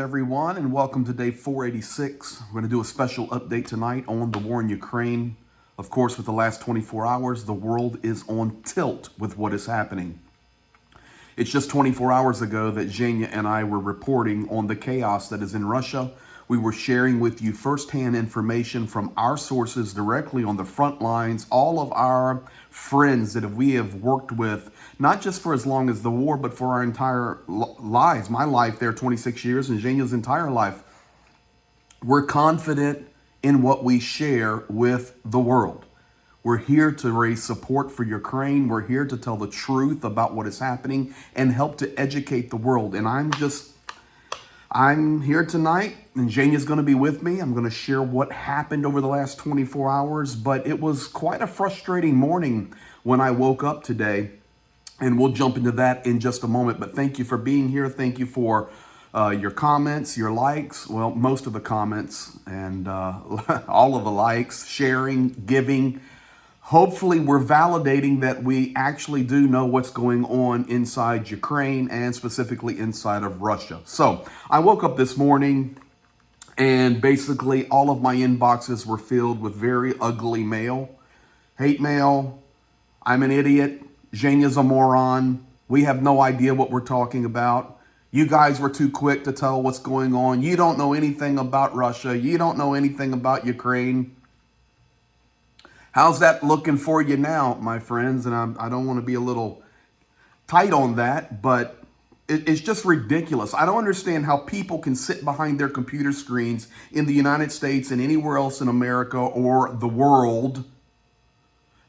everyone, and welcome to day 486. We're going to do a special update tonight on the war in Ukraine. Of course, with the last 24 hours, the world is on tilt with what is happening. It's just 24 hours ago that Zhenya and I were reporting on the chaos that is in Russia. We were sharing with you firsthand information from our sources directly on the front lines, all of our friends that we have worked with, not just for as long as the war, but for our entire lives. My life there, 26 years, and Zhenya's entire life. We're confident in what we share with the world. We're here to raise support for Ukraine. We're here to tell the truth about what is happening and help to educate the world. And I'm here tonight, and Zhenya's going to be with me. I'm going to share what happened over the last 24 hours, but it was quite a frustrating morning when I woke up today, and we'll jump into that in just a moment. But thank you for being here. Thank you for your comments, your likes, well, most of the comments, and all of the likes, sharing, giving. Hopefully, we're validating that we actually do know what's going on inside Ukraine and specifically inside of Russia. So I woke up this morning and basically all of my inboxes were filled with very ugly mail, hate mail. I'm an idiot. Zhenya's a moron. We have no idea what we're talking about. You guys were too quick to tell what's going on. You don't know anything about Russia. You don't know anything about Ukraine. How's that looking for you now, my friends? And I don't want to be a little tight on that, but it's just ridiculous. I don't understand how people can sit behind their computer screens in the United States and anywhere else in America or the world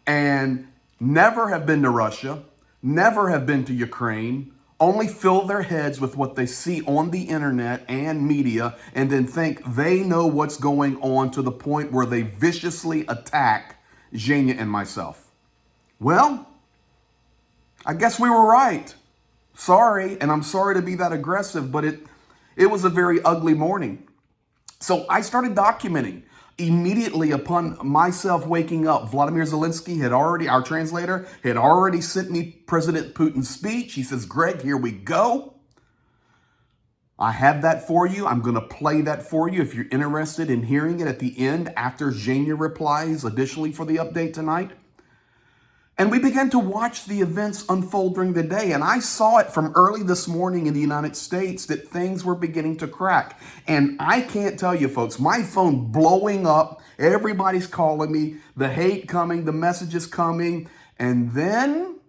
and never have been to Russia, never have been to Ukraine, only fill their heads with what they see on the internet and media, and then think they know what's going on to the point where they viciously attack Zhenya and myself. Well, I guess we were right. Sorry, and I'm sorry to be that aggressive, but it was a very ugly morning. So I started documenting immediately upon myself waking up. Vladimir Zelensky our translator, had already sent me President Putin's speech. He says, Greg, here we go. I have that for you. I'm going to play that for you if you're interested in hearing it at the end after Zhenya replies additionally for the update tonight. And we began to watch the events unfold during the day. And I saw it from early this morning in the United States that things were beginning to crack. And I can't tell you, folks, my phone blowing up. Everybody's calling me, the hate coming, the messages coming. And then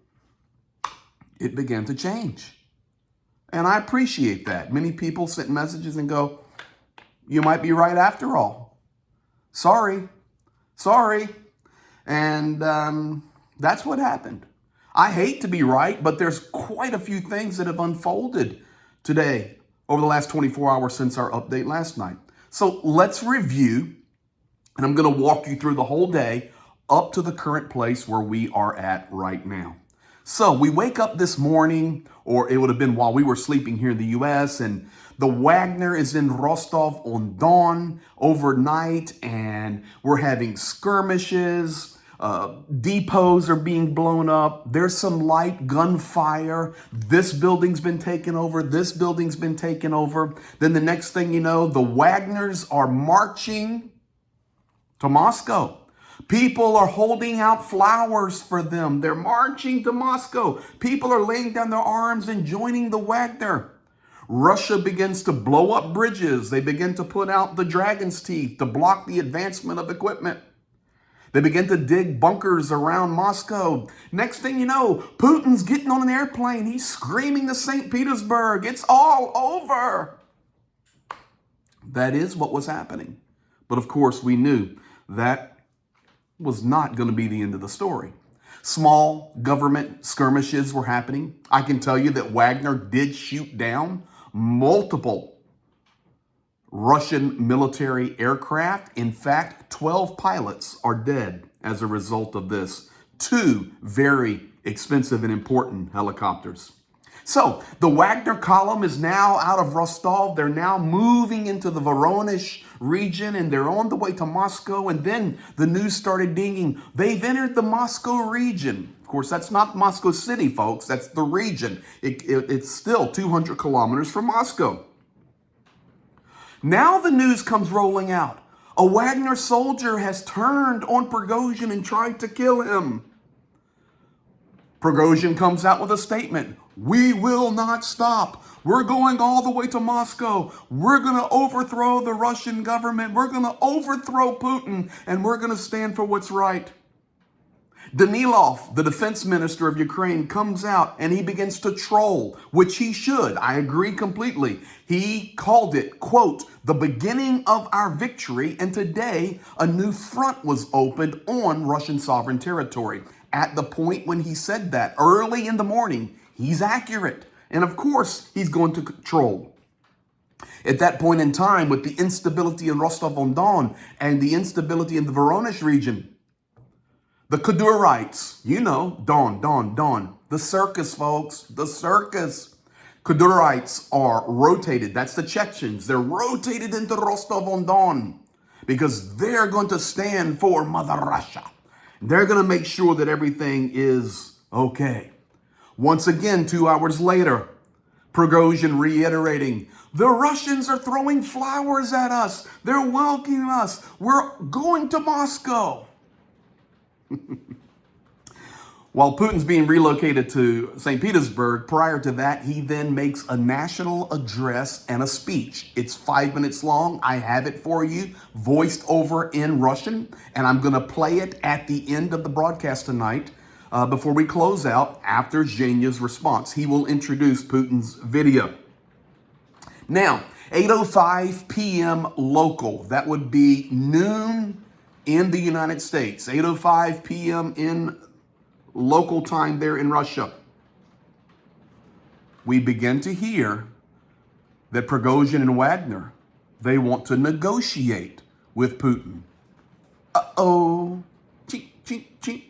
it began to change. And I appreciate that. Many people sent messages and go, you might be right after all. Sorry. And that's what happened. I hate to be right, but there's quite a few things that have unfolded today over the last 24 hours since our update last night. So let's review, and I'm going to walk you through the whole day up to the current place where we are at right now. So we wake up this morning, or it would have been while we were sleeping here in the U.S., and the Wagner is in Rostov-on-Don overnight, and we're having skirmishes. Depots are being blown up. There's some light gunfire. This building's been taken over. This building's been taken over. Then the next thing you know, the Wagners are marching to Moscow. People are holding out flowers for them. They're marching to Moscow. People are laying down their arms and joining the Wagner. Russia begins to blow up bridges. They begin to put out the dragon's teeth to block the advancement of equipment. They begin to dig bunkers around Moscow. Next thing you know, Putin's getting on an airplane. He's screaming to St. Petersburg. It's all over. That is what was happening. But of course, we knew that was not going to be the end of the story. Small government skirmishes were happening. I can tell you that Wagner did shoot down multiple Russian military aircraft. In fact, 12 pilots are dead as a result of this. 2 very expensive and important helicopters. So the Wagner column is now out of Rostov. They're now moving into the Voronezh region, and they're on the way to Moscow. And then the news started dinging. They've entered the Moscow region. Of course, that's not Moscow City, folks. That's the region. It's still 200 kilometers from Moscow. Now the news comes rolling out. A Wagner soldier has turned on Prigozhin and tried to kill him. Prigozhin comes out with a statement. We will not stop. We're going all the way to Moscow. We're going to overthrow the Russian government. We're going to overthrow Putin, and we're going to stand for what's right. Danilov, the defense minister of Ukraine, comes out and he begins to troll, which he should. I agree completely. He called it, quote, the beginning of our victory, and today a new front was opened on Russian sovereign territory. At the point when he said that, early in the morning, he's accurate. And of course, he's going to troll. At that point in time, with the instability in Rostov-on-Don and the instability in the Voronezh region, the Kadurites, you know, Don, the circus, folks, the circus. Kadurites are rotated. That's the Chechens. They're rotated into Rostov-on-Don because they're going to stand for Mother Russia. They're going to make sure that everything is okay. Once again, 2 hours later, Prigozhin reiterating, the Russians are throwing flowers at us. They're welcoming us. We're going to Moscow. While Putin's being relocated to St. Petersburg, prior to that, he then makes a national address and a speech. It's 5 minutes long. I have it for you, voiced over in Russian, and I'm going to play it at the end of the broadcast tonight before we close out after Zhenya's response. He will introduce Putin's video. Now, 8:05 p.m. local. That would be noon in the United States. 8:05 p.m. in local time there in Russia. We begin to hear that Prigozhin and Wagner, they want to negotiate with Putin. Uh-oh. Chink, chink, chink.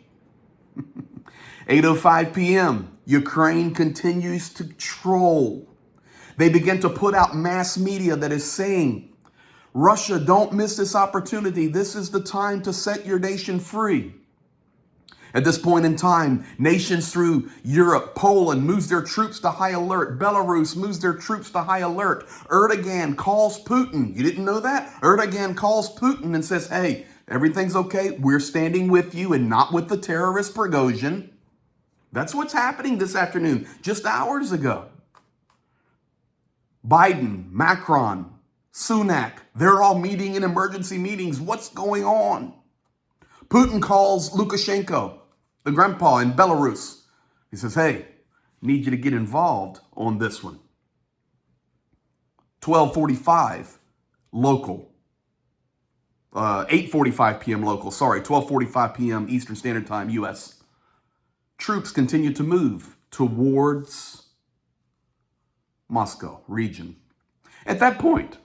8:05 p.m. Ukraine continues to troll. They begin to put out mass media that is saying, Russia, don't miss this opportunity. This is the time to set your nation free. At this point in time, nations through Europe, Poland moves their troops to high alert. Belarus moves their troops to high alert. Erdogan calls Putin. You didn't know that? Erdogan calls Putin and says, hey, everything's okay. We're standing with you and not with the terrorist Prigozhin. That's what's happening this afternoon, just hours ago. Biden, Macron, Sunak, they're all meeting in emergency meetings. What's going on? Putin calls Lukashenko, the grandpa in Belarus. He says, hey, need you to get involved on this one. 12:45 local. 8:45 p.m. local. Sorry, 12:45 p.m. Eastern Standard Time, U.S. Troops continue to move towards Moscow region. At that point,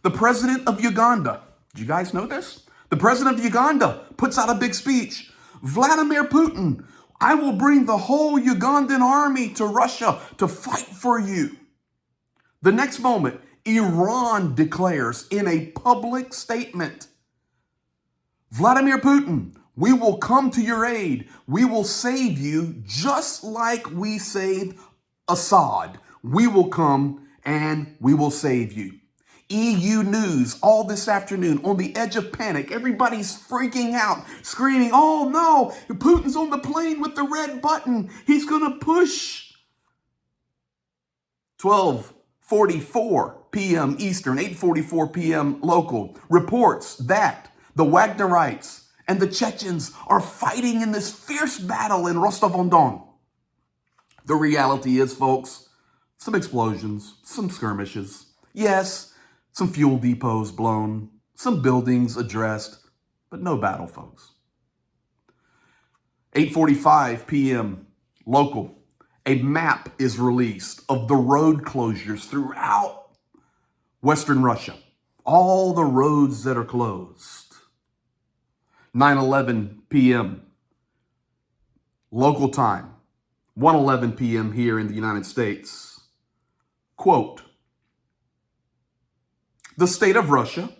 the president of Uganda, did you guys know this? The president of Uganda puts out a big speech. Vladimir Putin, I will bring the whole Ugandan army to Russia to fight for you. The next moment, Iran declares in a public statement, Vladimir Putin, we will come to your aid. We will save you just like we saved Assad. We will come and we will save you. EU News all this afternoon on the edge of panic. Everybody's freaking out, screaming, oh no, Putin's on the plane with the red button. He's going to push. 12:44 p.m. Eastern, 8:44 p.m. local, reports that the Wagnerites and the Chechens are fighting in this fierce battle in Rostov-on-Don. The reality is, folks, some explosions, some skirmishes. Yes, some fuel depots blown, some buildings addressed, but no battle, folks. 8:45 p.m. local. A map is released of the road closures throughout Western Russia. All the roads that are closed. 9:11 p.m. local time. 1:11 p.m. here in the United States. Quote, the state of Russia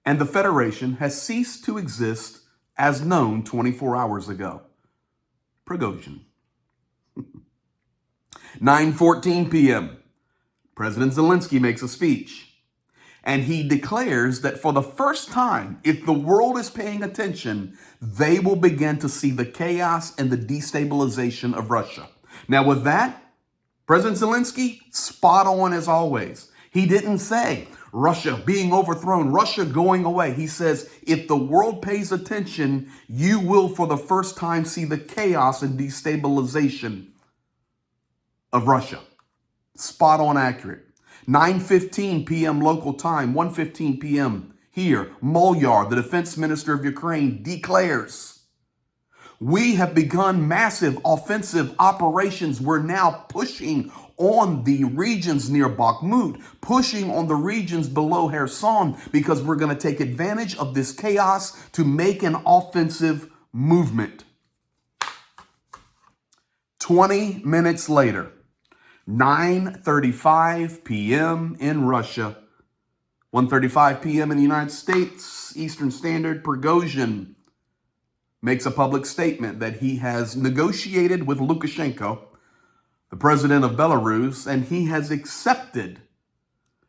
and the Federation has ceased to exist as known 24 hours ago. Prigozhin. 9:14 p.m. President Zelensky makes a speech. And he declares that for the first time, if the world is paying attention, they will begin to see the chaos and the destabilization of Russia. Now, with that, President Zelensky, spot on as always. He didn't say Russia being overthrown, Russia going away. He says, if the world pays attention, you will for the first time see the chaos and destabilization of Russia. Spot on accurate. 9:15 p.m. local time, 1:15 p.m. here, Molyar, the defense minister of Ukraine, declares, we have begun massive offensive operations. We're now pushing on the regions near Bakhmut, pushing on the regions below Kherson, because we're going to take advantage of this chaos to make an offensive movement. 20 minutes later, 9:35 p.m. in Russia, 1:35 p.m. in the United States, Eastern Standard, Prigozhin makes a public statement that he has negotiated with Lukashenko, the president of Belarus, and he has accepted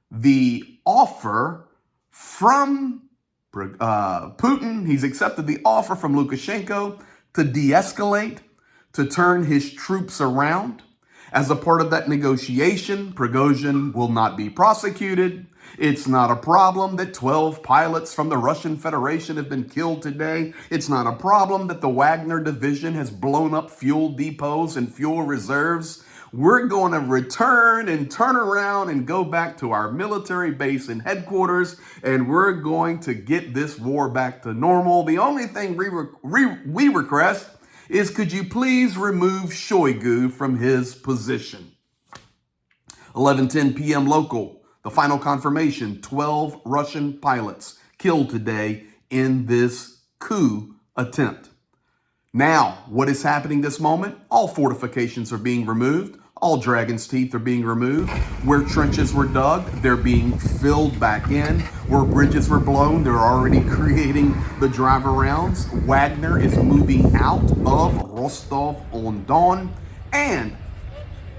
the offer from Putin. He's accepted the offer from Lukashenko to de-escalate, to turn his troops around. As a part of that negotiation, Prigozhin will not be prosecuted. It's not a problem that 12 pilots from the Russian Federation have been killed today. It's not a problem that the Wagner division has blown up fuel depots and fuel reserves. We're going to return and turn around and go back to our military base and headquarters, and we're going to get this war back to normal. The only thing we request is, could you please remove Shoigu from his position? 11:10 p.m. local, the final confirmation, 12 Russian pilots killed today in this coup attempt. Now, what is happening this moment? All fortifications are being removed. All dragon's teeth are being removed. Where trenches were dug, they're being filled back in. Where bridges were blown, they're already creating the drive-arounds. Wagner is moving out of Rostov-on-Don. And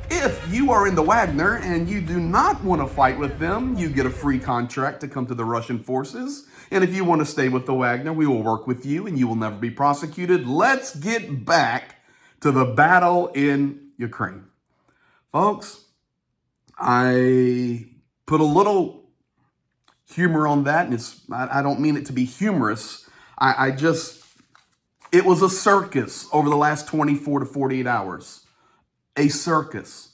if you are in the Wagner and you do not want to fight with them, you get a free contract to come to the Russian forces. And if you want to stay with the Wagner, we will work with you and you will never be prosecuted. Let's get back to the battle in Ukraine. Folks, I put a little humor on that, and I don't mean it to be humorous. It was a circus over the last 24 to 48 hours. A circus.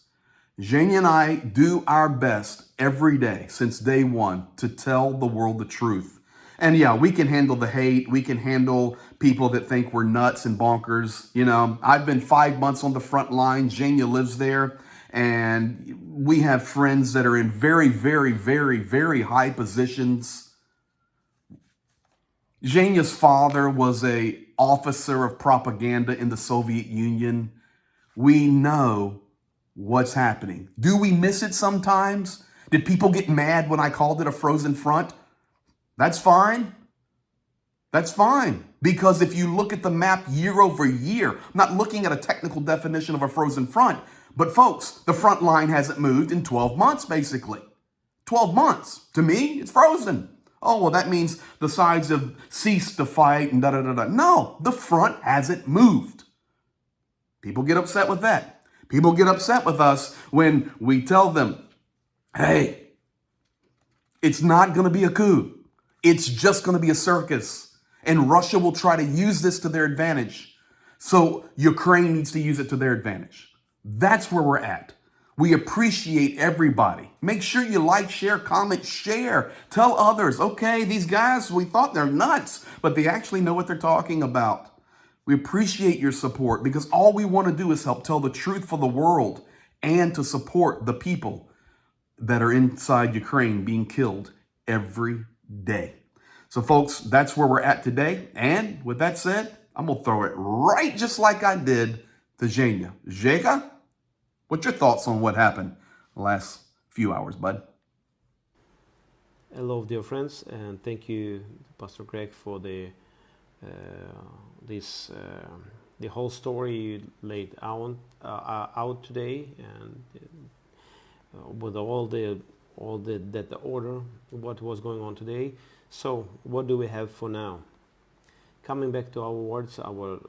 Zhenya and I do our best every day since day one to tell the world the truth. And yeah, we can handle the hate. We can handle people that think we're nuts and bonkers. You know, I've been 5 months on the front line. Zhenya lives there. And we have friends that are in very, very, very, very high positions. Zhenya's father was an officer of propaganda in the Soviet Union. We know what's happening. Do we miss it sometimes? Did people get mad when I called it a frozen front? That's fine. That's fine. Because if you look at the map year over year, I'm not looking at a technical definition of a frozen front, but folks, the front line hasn't moved in 12 months, basically. 12 months. To me, it's frozen. Oh, well, that means the sides have ceased to fight and da-da-da-da. No, the front hasn't moved. People get upset with that. People get upset with us when we tell them, hey, it's not going to be a coup. It's just going to be a circus. And Russia will try to use this to their advantage. So Ukraine needs to use it to their advantage. That's where we're at. We appreciate everybody. Make sure you like, share, comment, share. Tell others, okay, these guys, we thought they're nuts, but they actually know what they're talking about. We appreciate your support because all we want to do is help tell the truth for the world and to support the people that are inside Ukraine being killed every day. So folks, that's where we're at today. And with that said, I'm going to throw it right just like I did to Zhenya. Zhenya, what's your thoughts on what happened the last few hours, bud? Hello, dear friends, and thank you, Pastor Greg, for the whole story you laid out today, and with all the the order, what was going on today. So what do we have for now? Coming back to our words, our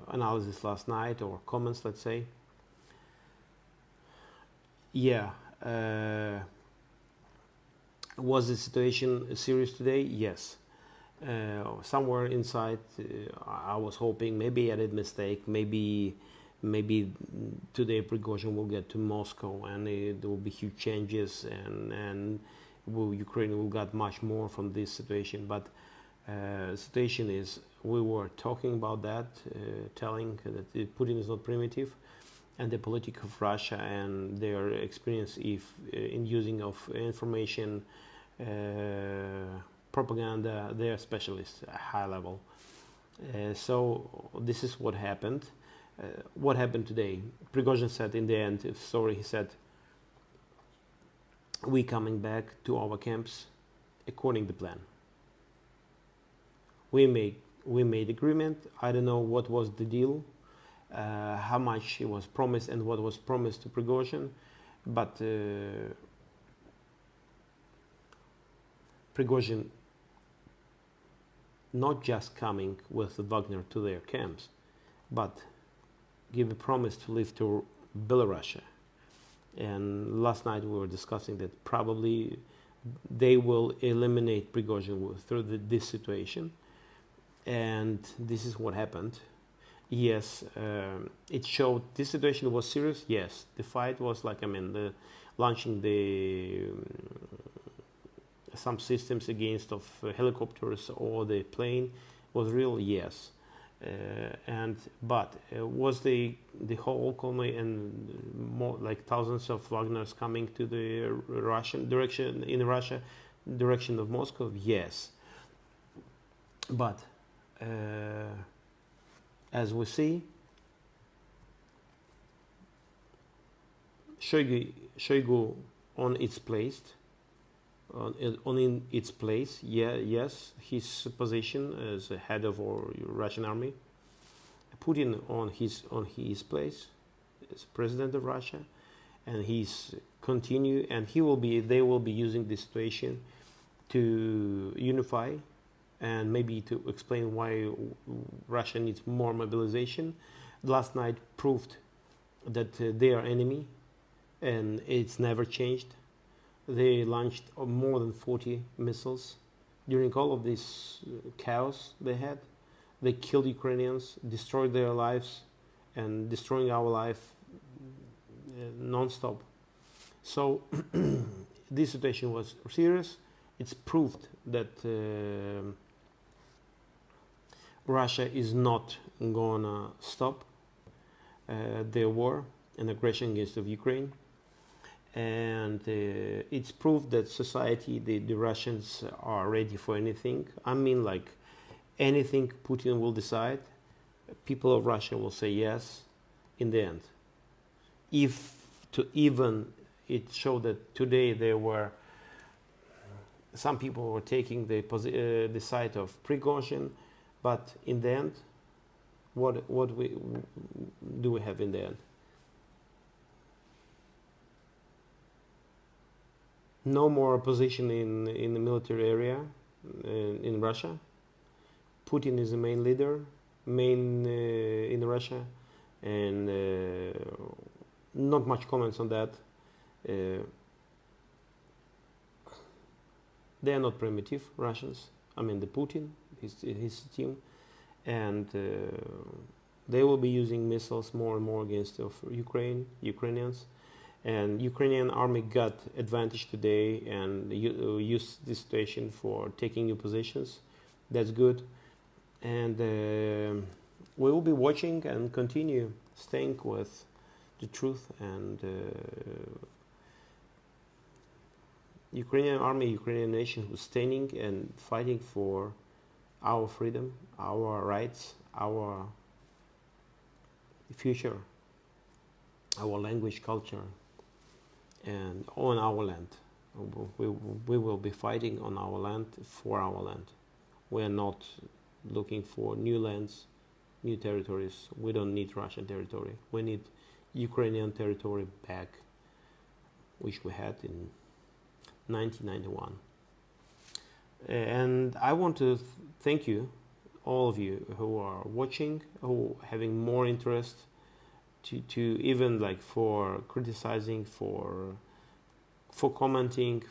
analysis last night, or comments, let's say. Yeah, was the situation serious today? Yes. Somewhere inside, I was hoping maybe I did mistake. Maybe today Prigozhin will get to Moscow and there will be huge changes, and Ukraine will get much more from this situation. But situation is, we were talking about that, telling that Putin is not primitive, and the politics of Russia and their experience in using of information, propaganda, they are specialists at high level. So this is what happened. What happened today? Prigozhin said in the end, he said, we coming back to our camps according to plan. We made agreement. I don't know what was the deal, how much it was promised and what was promised to Prigozhin, but Prigozhin not just coming with Wagner to their camps, but give a promise to leave to Belarus. And last night we were discussing that probably they will eliminate Prigozhin through this situation. And this is what happened. Yes, it showed this situation was serious. Yes, the fight was like, launching some systems against of helicopters or the plane was real. Yes, but was the whole colony and more like thousands of Wagners coming to the Russian direction of Moscow? Yes, but as we see, Shoigu on its place. On its place, yes, his position as a head of our Russian army. Putin on his place as president of Russia, and he's continue, and they will be using this situation to unify, and maybe to explain why Russia needs more mobilization. Last night proved that they are enemy, and it's never changed. They launched more than 40 missiles during all of this chaos they had. They killed Ukrainians, destroyed their lives, and destroying our life non-stop. So this situation was serious. It's proved that Russia is not gonna stop their war and aggression against of Ukraine. And it's proof that society, the Russians are ready for anything. Like anything Putin will decide, people of Russia will say yes in the end. It showed that today some people were taking the side of Prigozhin, but in the end, what do we have in the end? No more opposition in the military area in Russia. Putin is the main leader, in Russia, and not much comments on that. They are not primitive Russians. The Putin, his team, and they will be using missiles more and more against Ukrainians. And Ukrainian army got advantage today and used this situation for taking new positions. That's good. And we will be watching and continue staying with the truth. And Ukrainian army, Ukrainian nation who's standing and fighting for our freedom, our rights, our future, our language, culture, and on our land. We will be fighting on our land, for our land. We are not looking for new lands, new territories. We don't need Russian territory. We need Ukrainian territory back. which we had in 1991. And I want to thank you, all of you who are watching, who are having more interest to even like for criticizing, for commenting,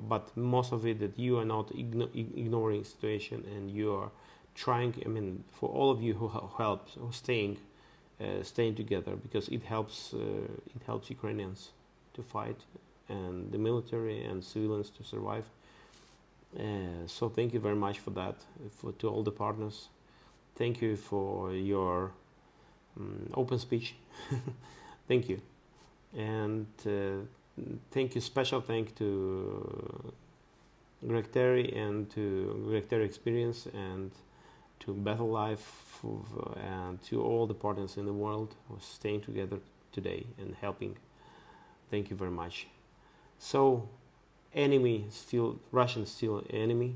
but most of it that you are not ignoring situation and you are trying. I mean, for all of you who helps, who staying together, because it helps Ukrainians to fight and the military and civilians to survive. So thank you very much for that, to all the partners. Thank you for your open speech. Thank you. And thank you, special thank to Greg Terry and to Greg Terry Experience and to Battle Life and to all the partners in the world who are staying together today and helping. Thank you very much. So, enemy still, Russians still enemy.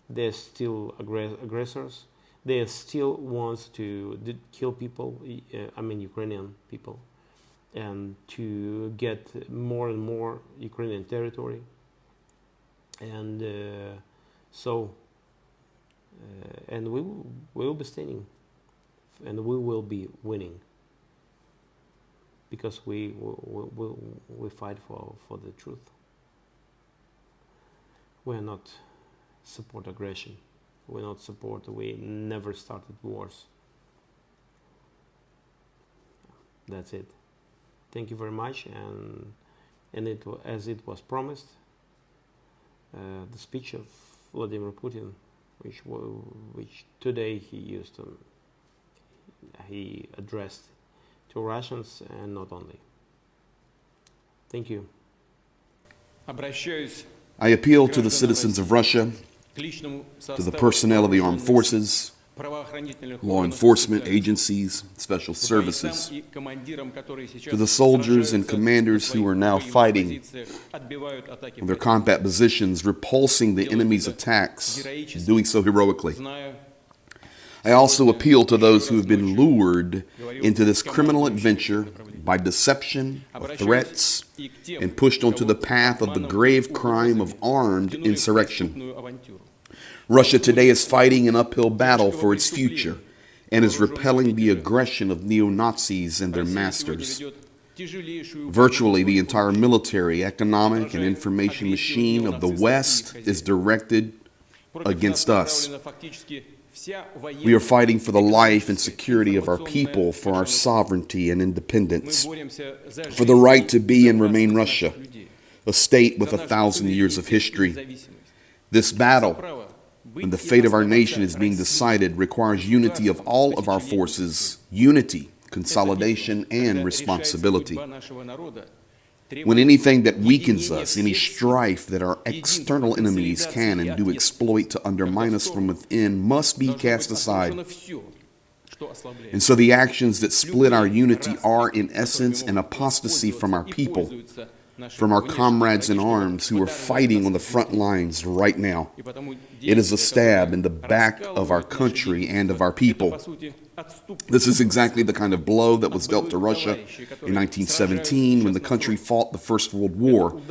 They're still aggressors. They still want to kill people, I mean Ukrainian people, and to get more and more Ukrainian territory. And and we will be standing, and we will be winning, because we fight for the truth. We are not support aggression. We not support. We never started wars. That's it. Thank you very much, and as it was promised, the speech of Vladimir Putin, which today he addressed to Russians and not only. Thank you. I appeal to the citizens of Russia, to the personnel of the armed forces, law enforcement agencies, special services, to the soldiers and commanders who are now fighting in their combat positions, repulsing the enemy's attacks, and doing so heroically. I also appeal to those who have been lured into this criminal adventure by deception or threats and pushed onto the path of the grave crime of armed insurrection. Russia today is fighting an uphill battle for its future and is repelling the aggression of neo-Nazis and their masters. Virtually the entire military, economic, and information machine of the West is directed against us. We are fighting for the life and security of our people, for our sovereignty and independence, for the right to be and remain Russia, a state with 1,000 years of history. This battle, when the fate of our nation is being decided, requires unity of all of our forces, unity, consolidation, and responsibility. When anything that weakens us, any strife that our external enemies can and do exploit to undermine us from within, must be cast aside. And so the actions that split our unity are, in essence, an apostasy from our people, from our comrades in arms who are fighting on the front lines right now. It is a stab in the back of our country and of our people. This is exactly the kind of blow that was dealt to Russia in 1917 when the country fought the First World War.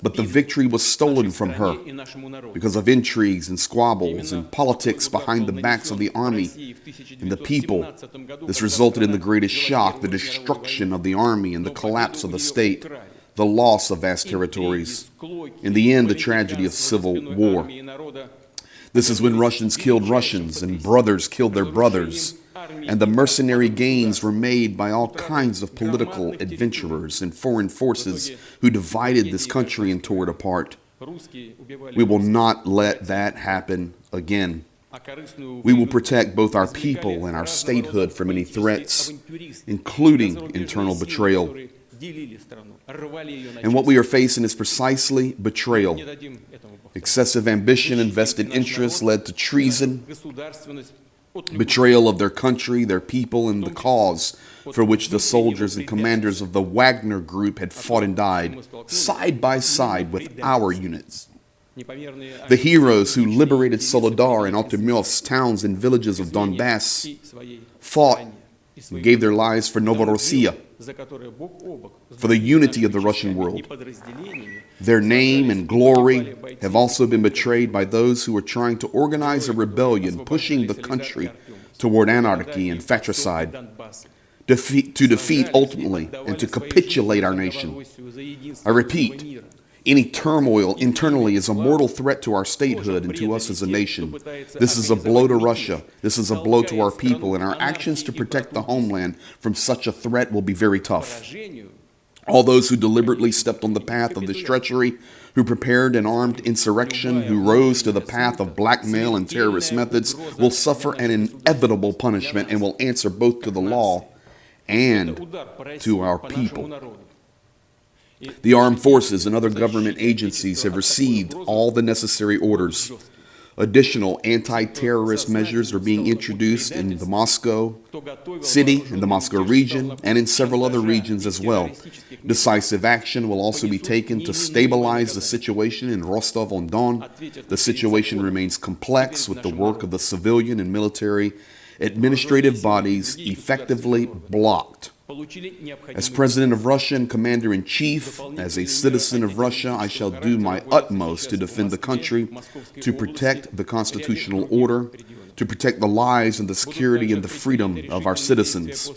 But the victory was stolen from her because of intrigues and squabbles and politics behind the backs of the army and the people. This resulted in the greatest shock, the destruction of the army and the collapse of the state, the loss of vast territories, in the end, the tragedy of civil war. This is when Russians killed Russians and brothers killed their brothers, and the mercenary gains were made by all kinds of political adventurers and foreign forces who divided this country and tore it apart. We will not let that happen again. We will protect both our people and our statehood from any threats, including internal betrayal. And what we are facing is precisely betrayal. Excessive ambition and vested interests led to treason, betrayal of their country, their people, and the cause for which the soldiers and commanders of the Wagner Group had fought and died, side by side with our units. The heroes who liberated Soledar and Artemyevsk towns and villages of Donbass fought and gave their lives for Novorossiya, for the unity of the Russian world. Their name and glory have also been betrayed by those who are trying to organize a rebellion, pushing the country toward anarchy and fratricide, to defeat ultimately and to capitulate our nation. I repeat, any turmoil internally is a mortal threat to our statehood and to us as a nation. This is a blow to Russia. This is a blow to our people, and our actions to protect the homeland from such a threat will be very tough. All those who deliberately stepped on the path of this treachery, who prepared an armed insurrection, who rose to the path of blackmail and terrorist methods, will suffer an inevitable punishment and will answer both to the law and to our people. The armed forces and other government agencies have received all the necessary orders. Additional anti-terrorist measures are being introduced in the Moscow city, in the Moscow region, and in several other regions as well. Decisive action will also be taken to stabilize the situation in Rostov-on-Don. The situation remains complex, with the work of the civilian and military administrative bodies effectively blocked. As President of Russia and Commander-in-Chief, as a citizen of Russia, I shall do my utmost to defend the country, to protect the constitutional order, to protect the lives and the security and the freedom of our citizens.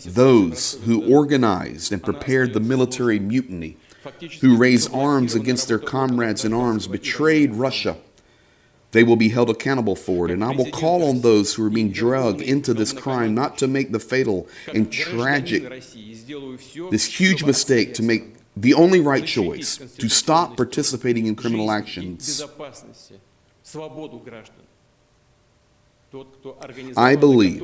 Those who organized and prepared the military mutiny, who raised arms against their comrades in arms, betrayed Russia. They will be held accountable for it, and I will call on those who are being dragged into this crime not to make the fatal and tragic, this huge mistake, to make the only right choice, to stop participating in criminal actions. I believe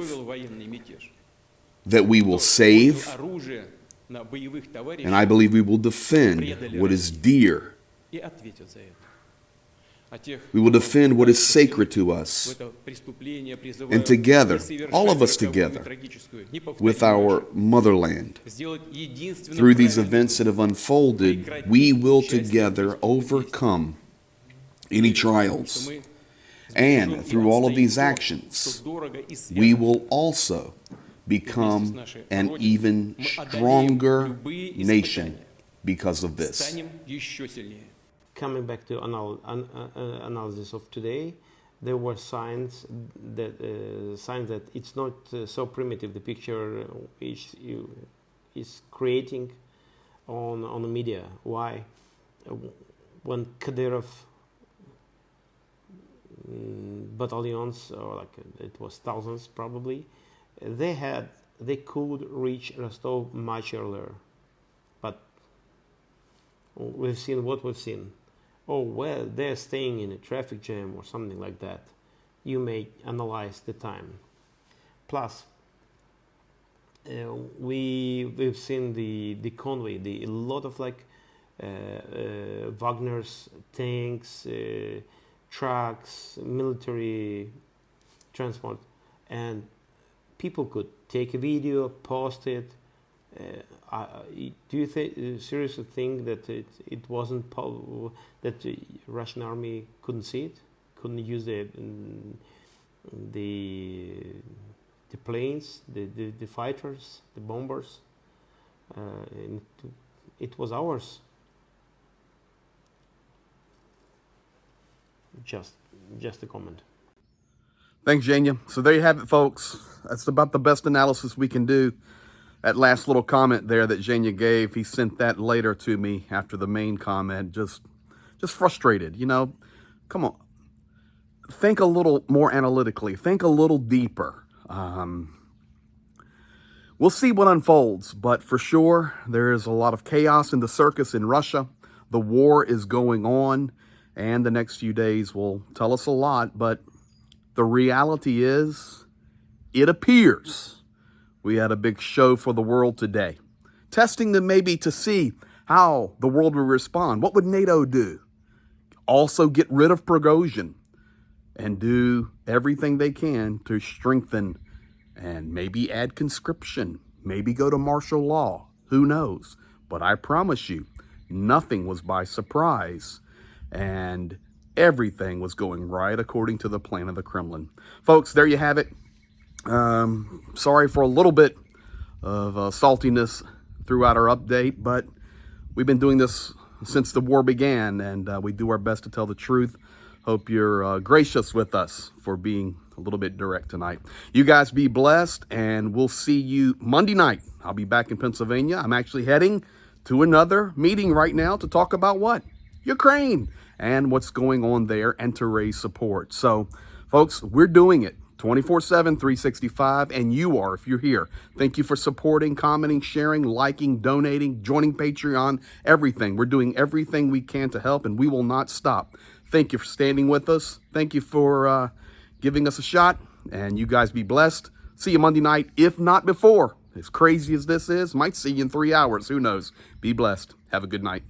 that we will save, and I believe we will defend what is dear. We will defend what is sacred to us. And together, all of us together, with our motherland, through these events that have unfolded, we will together overcome any trials. And through all of these actions, we will also become an even stronger nation because of this. Coming back to analysis of today, there were signs that it's not so primitive. The picture is creating on the media. Why? When Kadyrov battalions, or like it was thousands probably, they could reach Rostov much earlier, but we've seen what we've seen. Oh, well, they're staying in a traffic jam or something like that. You may analyze the time. Plus, we've seen the convoy, a lot of Wagner's tanks, trucks, military transport, and people could take a video, post it. Do you seriously think that it wasn't that the Russian army couldn't see it, couldn't use the planes, the fighters, the bombers? It was ours. Just a comment. Thanks, Jenya. So there you have it, folks. That's about the best analysis we can do. That last little comment there that Jenya gave, he sent that later to me after the main comment. Just frustrated, Come on. Think a little more analytically. Think a little deeper. We'll see what unfolds, but for sure, there is a lot of chaos in the circus in Russia. The war is going on, and the next few days will tell us a lot, but the reality is, it appears we had a big show for the world today. Testing them maybe to see how the world will respond. What would NATO do? Also get rid of Prigozhin and do everything they can to strengthen and maybe add conscription, maybe go to martial law. Who knows? But I promise you, nothing was by surprise, and everything was going right according to the plan of the Kremlin. Folks, there you have it. Sorry for a little bit of saltiness throughout our update, but we've been doing this since the war began, and we do our best to tell the truth. Hope you're gracious with us for being a little bit direct tonight. You guys be blessed, and we'll see you Monday night. I'll be back in Pennsylvania. I'm actually heading to another meeting right now to talk about what? Ukraine and what's going on there and to raise support. So, folks, we're doing it 24/7, 365, and you are if you're here. Thank you for supporting, commenting, sharing, liking, donating, joining Patreon, everything. We're doing everything we can to help, and we will not stop. Thank you for standing with us. Thank you for giving us a shot, and you guys be blessed. See you Monday night, if not before. As crazy as this is, might see you in 3 hours. Who knows? Be blessed. Have a good night.